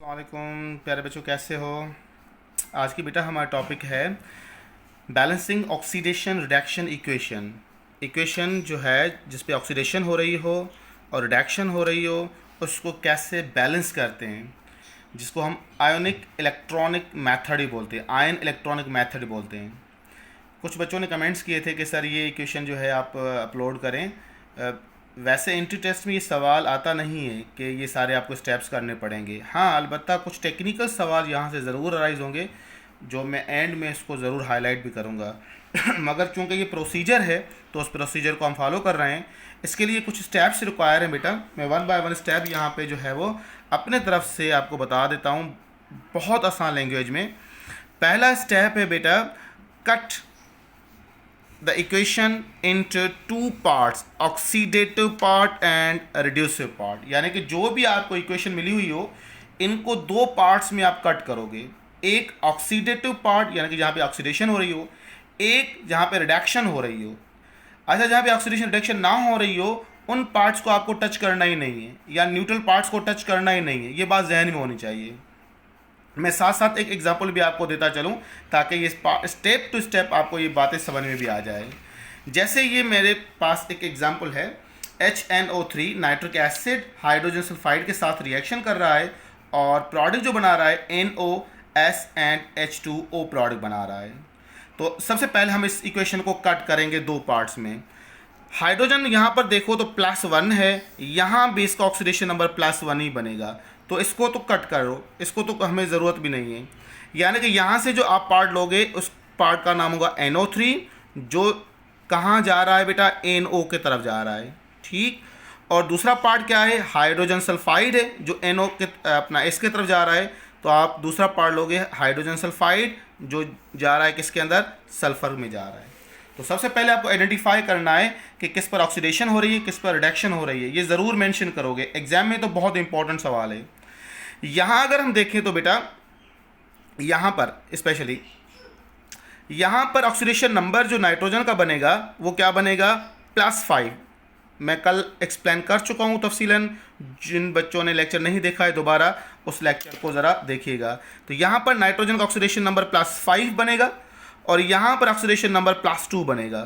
वालेकुम प्यारे बच्चों, कैसे हो। आज की बेटा हमारा टॉपिक है balancing oxidation reduction equation. Equation जो है जिस पे ऑक्सीडेशन हो रही हो और रिडक्शन हो रही हो, उसको कैसे बैलेंस करते हैं, जिसको हम आयोनिक इलेक्ट्रॉनिक मेथड ही बोलते हैं, आयन इलेक्ट्रॉनिक मेथड बोलते हैं। कुछ बच्चों ने कमेंट्स किए थे कि सर ये इक्वेशन जो है आप अपलोड करें। वैसे एंट्री टेस्ट में ये सवाल आता नहीं है कि ये सारे आपको स्टेप्स करने पड़ेंगे। हाँ, अलबत्ता कुछ टेक्निकल सवाल यहाँ से ज़रूर अराइज होंगे जो मैं एंड में इसको ज़रूर हाईलाइट भी करूँगा। मगर चूँकि ये प्रोसीजर है तो उस प्रोसीजर को हम फॉलो कर रहे हैं। इसके लिए कुछ स्टेप्स रिक्वायर हैं बेटा। मैं वन बाय वन स्टेप यहाँ पे जो है वो अपने तरफ से आपको बता देता हूँ, बहुत आसान लैंग्वेज में। पहला स्टेप है बेटा, cut the equation into two parts, oxidative part and reducive part। यानी कि जो भी आपको इक्वेशन मिली हुई हो, इनको दो पार्ट्स में आप कट करोगे। एक ऑक्सीडेटिव पार्ट यानी कि जहाँ पे ऑक्सीडेशन हो रही हो, एक जहाँ पे रिडक्शन हो रही हो। अच्छा, जहाँ पे ऑक्सीडेशन रिडक्शन ना हो रही हो, उन पार्ट्स को आपको टच करना ही नहीं है, या न्यूट्रल पार्ट्स को टच करना ही नहीं है। ये बात जहन में होनी चाहिए। मैं साथ साथ एक एग्जांपल भी आपको देता चलूं ताकि ये स्टेप टू स्टेप आपको ये बातें समझ में भी आ जाए। जैसे ये मेरे पास एक एग्जांपल है, HNO3 nitric acid hydrogen sulphide के साथ रिएक्शन कर रहा है और प्रोडक्ट जो बना रहा है NOS एंड H2O प्रोडक्ट बना रहा है। तो सबसे पहले हम इस इक्वेशन को कट करेंगे दो पार्ट्स में। हाइड्रोजन यहाँ पर देखो तो +1 है, यहाँ भी इसका ऑक्सीडेशन नंबर +1 ही बनेगा, तो इसको तो कट करो, इसको तो हमें ज़रूरत भी नहीं है। यानी कि यहाँ से जो आप पार्ट लोगे उस पार्ट का नाम होगा NO3, जो कहाँ जा रहा है बेटा, NO के तरफ जा रहा है, ठीक। और दूसरा पार्ट क्या है, हाइड्रोजन सल्फाइड है, जो NO के अपना S के तरफ जा रहा है, तो आप दूसरा पार्ट लोगे हाइड्रोजन सल्फाइड, जो जा रहा है किसके अंदर, सल्फर में जा रहा है। तो सबसे पहले आपको आइडेंटिफाई करना है कि किस पर ऑक्सीडेशन हो रही है, किस पर रिडक्शन हो रही है। ये ज़रूर मेंशन करोगे एग्जाम में, तो बहुत इंपॉर्टेंट सवाल है। यहाँ अगर हम देखें तो बेटा, यहाँ पर स्पेशली यहाँ पर ऑक्सीडेशन नंबर जो नाइट्रोजन का बनेगा वो क्या बनेगा, +5। मैं कल एक्सप्लेन कर चुका हूँ तफसीलन। जिन बच्चों ने लेक्चर नहीं देखा है दोबारा उस लेक्चर को ज़रा देखिएगा। तो यहाँ पर नाइट्रोजन का ऑक्सीडेशन नंबर +5 बनेगा और यहाँ पर ऑक्सीडेशन नंबर +2 बनेगा।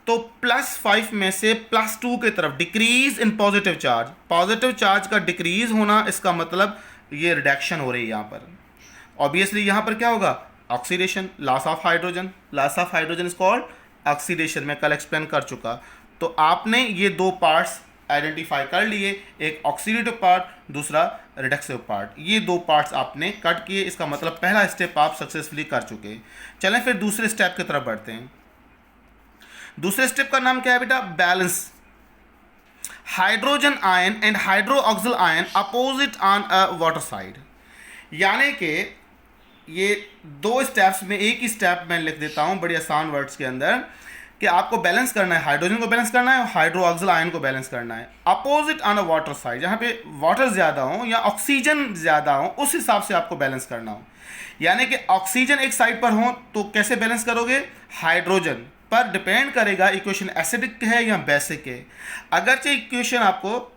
तो +5 में से +2 की तरफ decrease in positive charge, positive charge का डिक्रीज होना, इसका मतलब ये रिडक्शन हो रही है। यहाँ पर ऑब्वियसली यहाँ पर क्या होगा, oxidation, loss of hydrogen. Loss of hydrogen is called oxidation, मैं कल एक्सप्लेन कर चुका। तो आपने ये दो पार्ट्स आइडेंटिफाई कर लिए, एक ऑक्सीडेटिव पार्ट, दूसरा रिडक्सिव पार्ट। ये दो पार्ट्स आपने कट किए, इसका मतलब पहला स्टेप आप सक्सेसफुली कर चुके। चलें फिर दूसरे स्टेप की तरफ बढ़ते हैं। दूसरे स्टेप का नाम क्या है बेटा, balance. Hydrogen ion and hydroxyl ion opposite on a water side. यानी कि ये दो स्टेप्स में एक ही स्टेप मैं लिख देता हूं बड़ी आसान वर्ड्स के अंदर, कि आपको बैलेंस करना है, हाइड्रोजन को बैलेंस करना है और हाइड्रोक्सिल आयन को बैलेंस करना है opposite on a water side. जहाँ पे वाटर ज़्यादा हो या ऑक्सीजन ज़्यादा हो, उस हिसाब से आपको बैलेंस करना हो। यानी कि ऑक्सीजन एक साइड पर हो तो कैसे बैलेंस करोगे, हाइड्रोजन पर डिपेंड करेगा इक्वेशन एसिडिक है या बेसिक है। अगरचे इक्वेशन आपको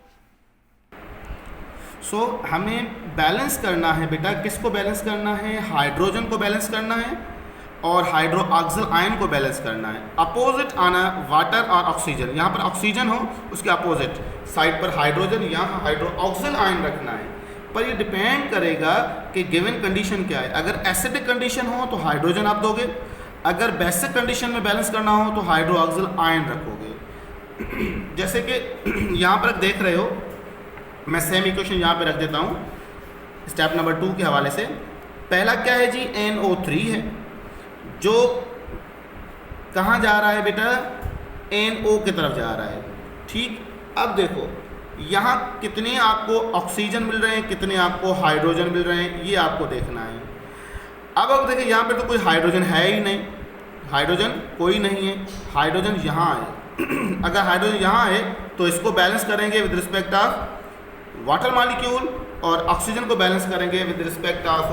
हमें बैलेंस करना है बेटा, किसको बैलेंस करना है, हाइड्रोजन को बैलेंस करना है और हाइड्रोक्सिल आयन को बैलेंस करना है अपोजिट ऑन वाटर और ऑक्सीजन। यहाँ पर ऑक्सीजन हो उसके अपोजिट साइड पर हाइड्रोजन, यहाँ हाइड्रोक्सिल आयन रखना है। पर ये डिपेंड करेगा कि गिवन कंडीशन क्या है। अगर एसिडिक कंडीशन हो तो हाइड्रोजन आप दोगे, अगर बेसिक कंडीशन में बैलेंस करना हो तो हाइड्रोक्सिल आयन रखोगे। जैसे कि यहाँ पर देख रहे हो, मैं सेम इक्वेशन यहाँ पे रख देता हूँ स्टेप नंबर 2 के हवाले से। पहला क्या है जी, NO3 है, जो कहाँ जा रहा है बेटा, NO की तरफ जा रहा है, ठीक। अब देखो यहाँ कितने आपको ऑक्सीजन मिल रहे हैं, कितने आपको हाइड्रोजन मिल रहे हैं, ये आपको देखना है। अब देखिए यहाँ पे तो कोई हाइड्रोजन है ही नहीं, हाइड्रोजन कोई नहीं है, हाइड्रोजन यहाँ है। अगर हाइड्रोजन यहाँ है तो इसको बैलेंस करेंगे with respect of water molecule और ऑक्सीजन को बैलेंस करेंगे with respect of,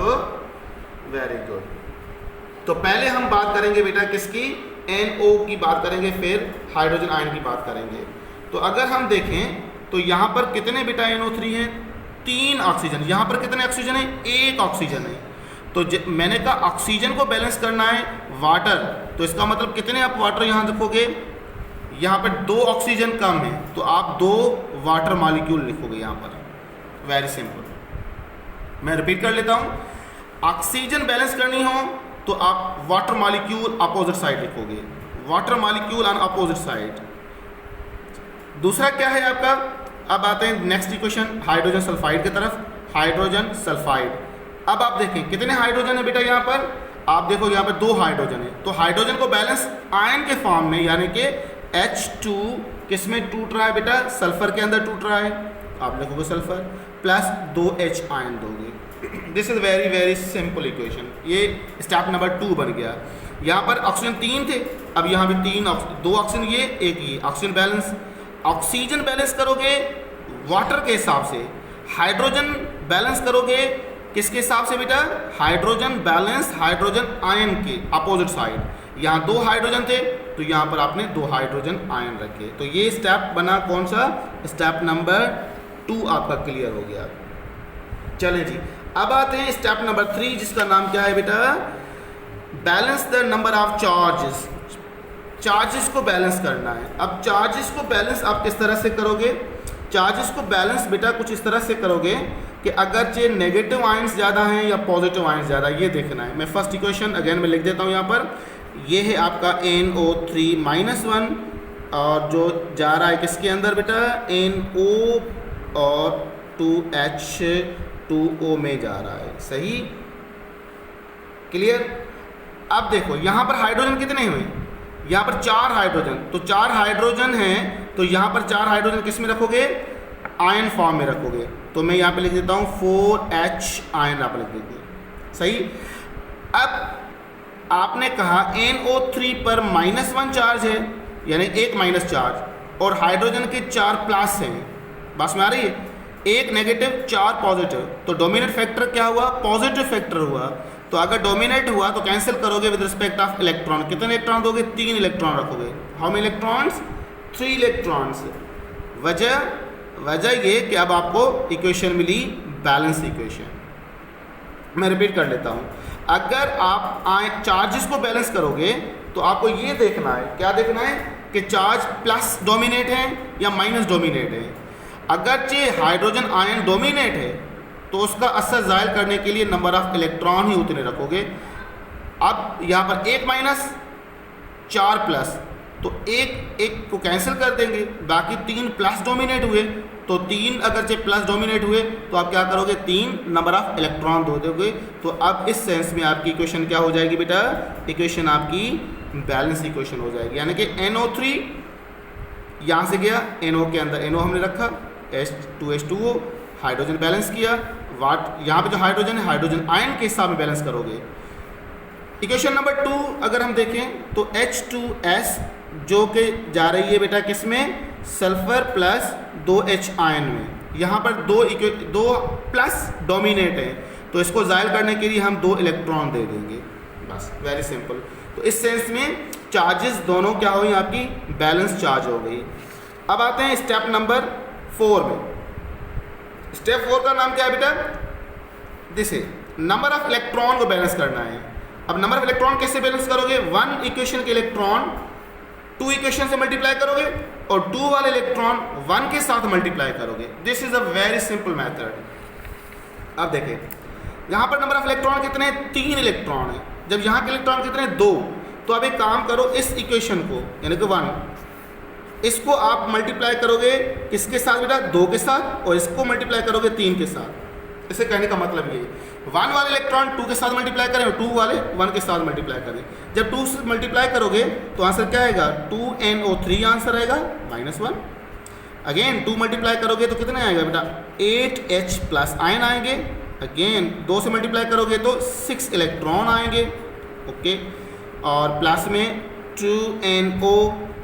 very good. तो पहले हम बात करेंगे बेटा किसकी, NO की बात करेंगे, फिर हाइड्रोजन आयन की बात करेंगे। तो अगर हम देखें तो यहाँ पर कितने बेटा NO3 हैं, 3 ऑक्सीजन। यहाँ पर कितने ऑक्सीजन है? 1 ऑक्सीजन है। तो मैंने कहा ऑक्सीजन को बैलेंस करना है वाटर, तो इसका मतलब कितने आप वाटर यहाँ देखोगे, यहाँ पर 2 ऑक्सीजन कम है तो आप 2 वाटर मॉलिक्यूल लिखोगे यहाँ पर। Very simple. मैं रिपीट कर लेता हूँ, ऑक्सीजन बैलेंस करनी हो तो आप वाटर मॉलिक्यूल अपोजिट साइड लिखोगे, water molecule on opposite side. दूसरा क्या है आपका, अब आते हैं नेक्स्ट इक्वेशन हाइड्रोजन सल्फाइड की तरफ। हाइड्रोजन सल्फाइड, अब आप देखें कितने हाइड्रोजन है बेटा यहाँ पर, आप देखो यहाँ पर 2 हाइड्रोजन है। तो हाइड्रोजन को बैलेंस आयन के फॉर्म में, यानी कि H2 किस में टूट रहा है बेटा, सल्फर के अंदर टूट रहा है, आप लिखोगे सल्फर प्लस 2H आयन दोगे। This is very very simple equation. ये स्टेप नंबर 2 बन गया। यहाँ पर ऑक्सीजन 3 थे, अब यहाँ पे 2 ऑक्सीजन ये, 1 ये। ऑक्सीजन बैलेंस, ऑक्सीजन बैलेंस करोगे वाटर के हिसाब से, हाइड्रोजन बैलेंस करोगे किसके हिसाब से बेटा, हाइड्रोजन बैलेंस हाइड्रोजन आयन के अपोजिट साइड। यहाँ 2 हाइड्रोजन थे तो यहाँ पर आपने 2 हाइड्रोजन आयन रखे। तो ये स्टेप बना कौन सा, स्टेप नंबर 2 आपका क्लियर हो गया। चलें जी, अब आते हैं स्टेप नंबर 3 जिसका नाम क्या है बेटा, balance the number of charges. Charges को बैलेंस करना है। अब चार्जेस को बैलेंस आप किस तरह से करोगे, चार्जेस को बैलेंस बेटा कुछ इस तरह से करोगे कि अगरचे नेगेटिव आयंस ज़्यादा हैं या पॉजिटिव आयंस ज़्यादा, ये देखना है। मैं फर्स्ट इक्वेशन अगेन मैं लिख देता हूँ यहाँ पर, ये है आपका NO3-1 और जो जा रहा है किसके अंदर बेटा, NO और 2H2O में जा रहा है। सही, क्लियर। अब देखो यहाँ पर हाइड्रोजन कितने हुए, यहाँ पर 4 हाइड्रोजन, तो 4 हाइड्रोजन हैं तो यहाँ पर 4 हाइड्रोजन किस में रखोगे, आयन फॉर्म में रखोगे। तो मैं यहाँ पे लिख देता हूँ 4H आयन आप लिख देंगे। सही। अब आपने कहा NO3 पर -1 चार्ज है, यानी 1 माइनस चार्ज, और हाइड्रोजन के 4 प्लस हैं। बस में आ रही है, 1 नेगेटिव 4 पॉजिटिव, तो डोमिनेट फैक्टर क्या हुआ, पॉजिटिव फैक्टर हुआ। तो अगर डोमिनेट हुआ तो कैंसिल करोगे विद रिस्पेक्ट ऑफ इलेक्ट्रॉन, कितने इलेक्ट्रॉन दोगे, 3 इलेक्ट्रॉन रखोगे। How many electrons, 3 electrons. वजह ये कि अब आपको इक्वेशन मिली बैलेंस इक्वेशन। मैं रिपीट कर लेता हूँ, अगर आप चार्जेस को बैलेंस करोगे तो आपको ये देखना है, क्या देखना है कि चार्ज प्लस डोमिनेट है या माइनस डोमिनेट है। अगरचे हाइड्रोजन आयन डोमिनेट है तो उसका असर ज़ाहिर करने के लिए नंबर ऑफ इलेक्ट्रॉन ही उतने रखोगे। अब यहाँ पर 1 माइनस 4 प्लस, तो एक को कैंसिल कर देंगे, बाकी 3 प्लस डोमिनेट हुए, तो 3 अगरचे प्लस डोमिनेट हुए तो आप क्या करोगे, 3 नंबर ऑफ इलेक्ट्रॉन दो दोगे। तो अब इस सेंस में आपकी इक्वेशन क्या हो जाएगी बेटा, इक्वेशन आपकी बैलेंस इक्वेशन हो जाएगी। यानी कि NO3 यहाँ से गया, NO के अंदर NO हमने रखा, H2H2O, हाइड्रोजन बैलेंस किया, यहाँ पे जो हाइड्रोजन है हाइड्रोजन आयन के हिसाब में बैलेंस करोगे। इक्वेशन नंबर 2 अगर हम देखें तो H2S जो कि जा रही है बेटा किस में, सल्फर प्लस 2H आयन में। यहाँ पर 2 प्लस डोमिनेट है तो इसको ज़ाहिर करने के लिए हम 2 इलेक्ट्रॉन दे देंगे, बस वेरी सिंपल। तो इस सेंस में चार्जेस दोनों क्या हुई, आपकी बैलेंस चार्ज हो गई। अब आते हैं स्टेप नंबर 4 में। स्टेप 4 का नाम क्या है बेटा, दिस है नंबर ऑफ इलेक्ट्रॉन को बैलेंस करना है। अब नंबर ऑफ इलेक्ट्रॉन कैसे बैलेंस करोगे, 1 इक्वेशन के इलेक्ट्रॉन 2 इक्वेशन से मल्टीप्लाई करोगे और 2 वाले इलेक्ट्रॉन 1 के साथ मल्टीप्लाई करोगे। This is a very simple method. अब देखें यहाँ पर नंबर ऑफ इलेक्ट्रॉन कितने हैं, 3 इलेक्ट्रॉन है। जब यहाँ के इलेक्ट्रॉन कितने हैं, 2। तो अब एक काम करो, इस इक्वेशन को यानी कि 1, इसको आप मल्टीप्लाई करोगे किसके साथ बेटा, 2 के साथ, और इसको मल्टीप्लाई करोगे 3 के साथ। इसे कहने का मतलब ये, 1 वाले इलेक्ट्रॉन 2 के साथ मल्टीप्लाई करें और 2 वाले 1 के साथ मल्टीप्लाई करें। जब 2 से मल्टीप्लाई करोगे तो आंसर क्या आएगा, 2NO3 आंसर आएगा -1। अगेन 2 मल्टीप्लाई करोगे तो कितने आएगा बेटा, 8H प्लस आयन आएंगे। अगेन 2 से मल्टीप्लाई करोगे तो 6 इलेक्ट्रॉन आएंगे, ओके। और प्लस में 2NO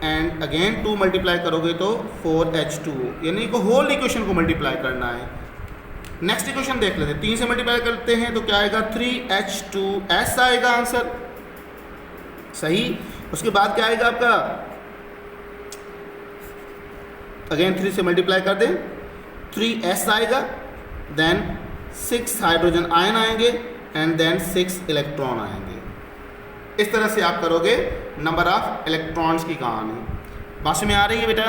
एंड अगेन 2 मल्टीप्लाई करोगे तो 4H2O, यानी को होल इक्वेशन को मल्टीप्लाई करना है। नेक्स्ट इक्वेशन देख लेते हैं, 3 से मल्टीप्लाई करते हैं तो क्या आएगा, 3H2S आएगा आंसर। सही। उसके बाद क्या आएगा आपका, अगेन 3 से मल्टीप्लाई कर दें 3S आएगा। देन 6 हाइड्रोजन आयन आएंगे एंड देन 6 इलेक्ट्रॉन आएंगे। इस तरह से आप करोगे नंबर ऑफ इलेक्ट्रॉन्स की कहानी। बात में आ रही है बेटा?